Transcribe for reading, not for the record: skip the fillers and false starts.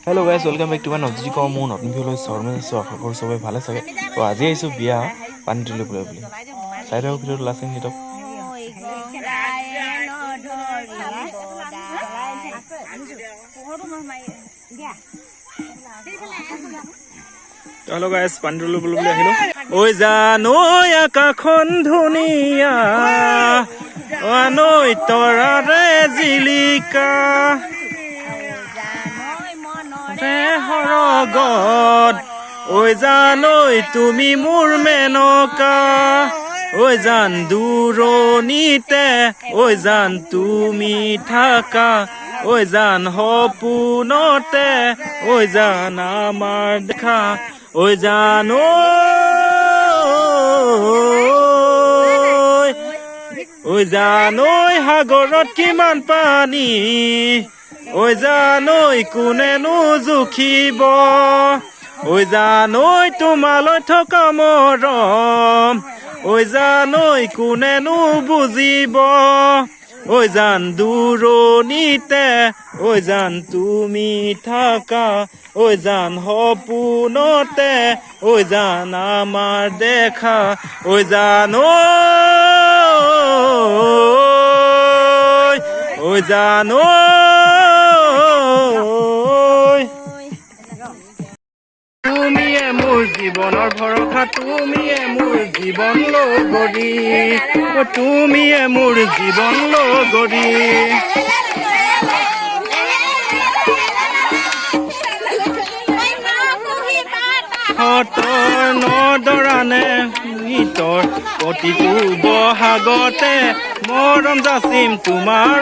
Hello' guys welcome back to my নতুন কম মোৰ নতুন ভিডিঅ'লৈ স্বাগতম আছোঁ। আশা কৰোঁ চবেই ভালে চাগে। তো আজি আহিছোঁ বিয়া পানী তুলিবলৈ বুলি চাই থাকক ভিডিঅ'টো লাষ্ট সিহঁতক। হেল্ল' গাইজ পানী তুলিবলৈ বুলি আহিলোঁ। ঐ জানৈ আকাশখন ধুনীয়া নৈ তৰাৰে জিলিকা সৰগত ঐ জানৈ তুমি মোৰ মেনকা ঐ জান দূৰণিতে ঐ জান তুমি থাকা ঐ জান সপোনতে ঐ জান আমাৰ দেখা ঐ জানৈ ঐ জানৈ সাগৰত কিমান পানী ঐ জানৈ কোনেনো জুখিব ঐ জানৈ তোমালৈ থকা মৰম ঐ জানৈ কোনেনো বুজিব ঐ জান দূৰণিতে ঐ জান তুমি থাকা ঐ জান সপোনতে ঐ জান আমাৰ দেখা ঐ জানৈ ঐ জানৈ তুমিয়ে মোৰ জীৱনৰ ভৰসা তুমিয়ে মোৰ জীৱন লগৰী তুমিয়ে মোৰ জীৱন লগৰী সতৰ নদৰানে গীতৰ প্ৰতিটো বহাগতে মৰম যাচিম তোমাৰ